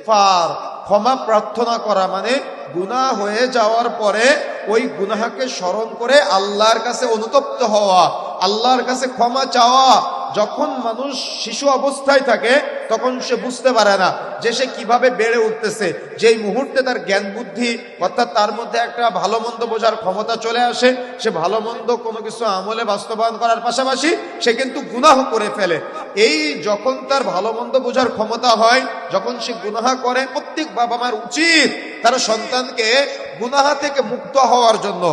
ইস্তিগফার, ক্ষমা প্রার্থনা করা, মানে গুনাহ হয়ে যাওয়ার পরে ওই গুনাহকে স্মরণ করে আল্লাহর কাছে অনুতপ্ত হওয়া, আল্লাহর কাছে ক্ষমা চাওয়া। যখন মানুষ শিশু অবস্থায় থাকে তখন সে বুঝতে পারে না যে সে কিভাবে বেড়ে উঠতেছে। যেই মুহূর্তে তার জ্ঞান বুদ্ধি অর্থাৎ তার মধ্যে একটা ভালো মন্দ বোঝার ক্ষমতা চলে আসে, সে ভালো মন্দ কোনো কিছু আমলে বাস্তবায়ন করার পাশাপাশি সে কিন্তু গুনাহ করে ফেলে। এই যখন তার ভালো মন্দ বোঝার ক্ষমতা হয়, যখন সে গুনাহ করে, প্রত্যেক বাবা মার উচিত তার সন্তানকে গুনাহ থেকে মুক্ত হওয়ার জন্য,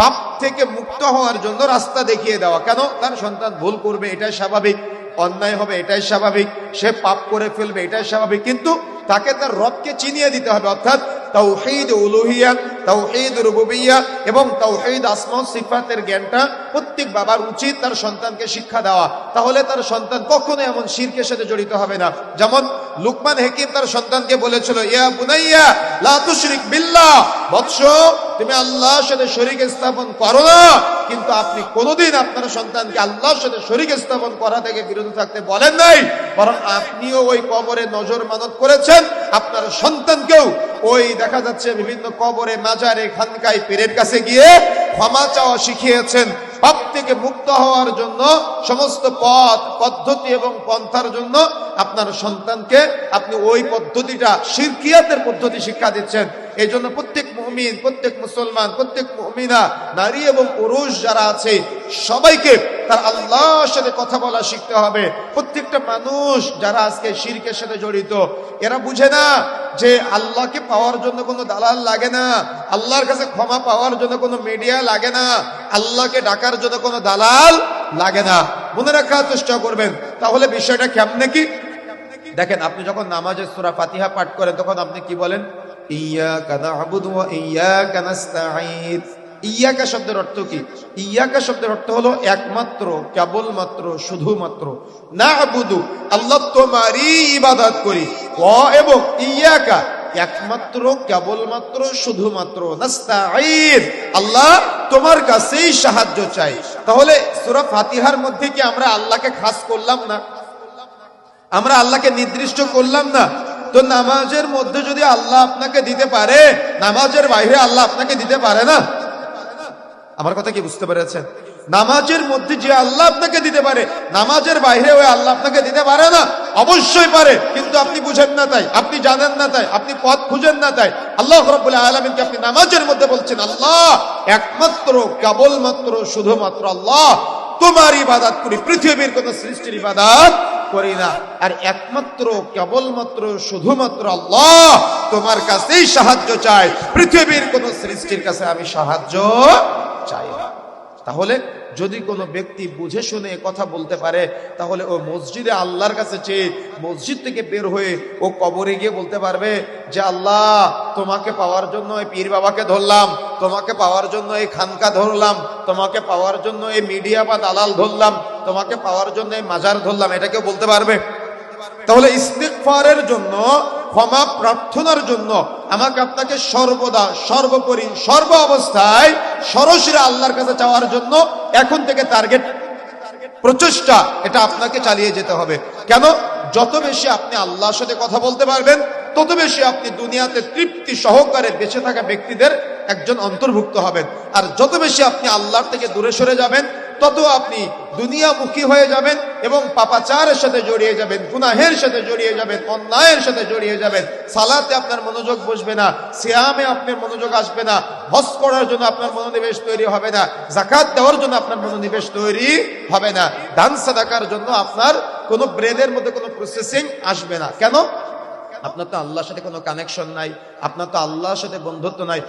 পাপ থেকে মুক্ত হওয়ার জন্য রাস্তা দেখিয়ে দেওয়া। কেন? তার সন্তান ভুল করবে, এটাই স্বাভাবিক, অন্যায় হবে, এটাই স্বাভাবিক, সে পাপ করে ফেলবে, এটাই স্বাভাবিক, কিন্তু তাকে তার রবকে চিনিয়ে দিতে হবে। অর্থাৎ তাওহীদ উলুহিয়া, তাওহীদ রুবুবিয়্যাহ এবং তাওহীদ আসমা ও সিফাতের জ্ঞানটা প্রত্যেক বাবার উচিত তার সন্তানকে শিক্ষা দেওয়া। তাহলে তার সন্তান কখনো এমন শিরকের সাথে জড়িত হবে না। যেমন লুকমান হাকিম তার সন্তানকে বলেছিল, ইয়া বুনাইয়া লা তুশরিক বিল্লাহ, বৎস তুমি আল্লাহর সাথে শরীক স্থাপন করো না। কিন্তু আপনি কোনোদিন আপনার সন্তানকে আল্লাহর সাথে শরীক স্থাপন করা থেকে বিরত থাকতে বলেন নাই, বরং আপনিও ওই কবরে নজর মানত করেছেন, আপনার সন্তানকেও ওই দেখা যাচ্ছে বিভিন্ন কবরে, মাজারে, খানকায়, পীরের কাছে গিয়ে ক্ষমা চাওয়া শিখিয়েছেন। পাপ থেকে মুক্ত হওয়ার জন্য সমস্ত পথ, পদ্ধতি এবং পন্থার জন্য আপনার সন্তানকে আপনি ওই পদ্ধতিটা, শিরকিয়াতের পদ্ধতি শিক্ষা দিচ্ছেন। এই জন্য প্রত্যেক মুমিন, প্রত্যেক মুসলমান, প্রত্যেক মুমিনা, নারী এবং পুরুষ যারা আছে সবাইকে তার আল্লাহর সাথে কথা বলা শিখতে হবে। প্রত্যেকটা মানুষ যারা আজকে শিরকের সাথে জড়িত, এরা বুঝে না যে আল্লাহকে পাওয়ার জন্য কোনো দালাল লাগে না, আল্লাহর কাছে ক্ষমা পাওয়ার জন্য কোনো মিডিয়া লাগে না, আল্লাহকে ডাকার জন্য কোনো দালাল লাগে না। মনে রাখার চেষ্টা করবেন। তাহলে বিষয়টা কেমনে কি দেখেন, আপনি যখন নামাজে সূরা ফাতিহা পাঠ করেন তখন আপনি কি বলেন? ইয়াকা না'বুদু ওয়া ইয়াকা নাস্তাঈন। ইয়াকা শব্দের অর্থ কি? ইয়াকা শব্দের অর্থ হলো একমাত্র, কেবলমাত্র, শুধুমাত্র। না'বুদু আল্লাহ তোমারই ইবাদত করি, ওয়া এবং ইয়াকা একমাত্র, কেবলমাত্র, শুধুমাত্র, নাস্তাঈন আল্লাহ তোমার কাছেই সাহায্য চাই। তাহলে সূরা ফাতিহার মধ্যে কি আমরা আল্লাহকে খাস করলাম না? আমরা আল্লাহকে নির্দিষ্ট করলাম না? তো নামাজের মধ্যে যদি আল্লাহ আপনাকে দিতে পারে, নামাজের বাইরে আল্লাহ আপনাকে দিতে পারে না? আমার কথা কি বুঝতে পেরেছেন? নামাজের মধ্যে যে আল্লাহ আপনাকে দিতে পারে, নামাজের বাইরে ওই আল্লাহ আপনাকে দিতে পারে না? অবশ্যই পারে, কিন্তু আপনি বুঝেন না তাই, আপনি জানেন না তাই, আপনি পথ খুঁজেন না তাই। আল্লাহ রাব্বুল আলামিনকে আপনি নামাজের মধ্যে বলছেন, আল্লাহ একমাত্র, কেবলমাত্র, শুধুমাত্র আল্লাহ তোমার ইবাদত করি, পৃথিবীর কোন সৃষ্টির ইবাদত করি না। আর একমাত্র, কেবলমাত্র, শুধুমাত্র আল্লাহ তোমার কাছেই সাহায্য চাই, পৃথিবীর কোন সৃষ্টির কাছে আমি সাহায্য চাই না। তাহলে যদি কোনো ব্যক্তি বুঝে শুনে কথা বলতে পারে, তাহলে ও মসজিদে আল্লাহর কাছে চেয়ে মসজিদ থেকে বের হয়ে ও কবরে গিয়ে বলতে পারবে যে আল্লাহ তোমাকে পাওয়ার জন্য এই পীর বাবাকে ধরলাম, তোমাকে পাওয়ার জন্য এই খানকা ধরলাম, তোমাকে পাওয়ার জন্য এই মিডিয়া বা দালাল ধরলাম, তোমাকে পাওয়ার জন্য এই মাজার ধরলাম, এটা কেউ বলতে পারবে? তাহলে ইস্তিগফারের জন্য, ক্ষমা প্রার্থনার জন্য আমাকে আপনাকে সর্বদা, সর্বোপরি, সর্ব অবস্থায় সরাসরি আল্লাহর কাছে চাওয়ার জন্য এখন থেকে টার্গেট, প্রচেষ্টা এটা আপনাকে চালিয়ে যেতে হবে। কেন? যত বেশি আপনি আল্লাহর সাথে কথা বলতে পারবেন, তত বেশি আপনি দুনিয়াতে তৃপ্তি সহকারে বেঁচে থাকা ব্যক্তিদের একজন অন্তর্ভুক্ত হবেন। আর যত বেশি আপনি আল্লাহর থেকে দূরে সরে যাবেন, তত আপনি দুনিয়ামুখী হয়ে যাবেন এবং পাপাচারের সাথে জড়িয়ে যাবেন, গুনাহের সাথে জড়িয়ে যাবেন, অন্যায়ের সাথে জড়িয়ে যাবেন। সালাতে আপনার মনোযোগ বসবে না, সিয়ামে আপনার মনোযোগ আসবে না, হজ করার জন্য আপনার মনোনিবেশ তৈরি হবে না, যাকাত দেওয়ার জন্য আপনার মনোনিবেশ তৈরি হবে না, দান সাদাকার জন্য আপনার কোনো ব্রেনের মধ্যে কোনো প্রসেসিং আসবে না। কেন? আপনার তো আল্লাহর সাথে কোনো কানেকশন নাই, আপনার তো আল্লাহর সাথে বন্ধুত্ব নাই।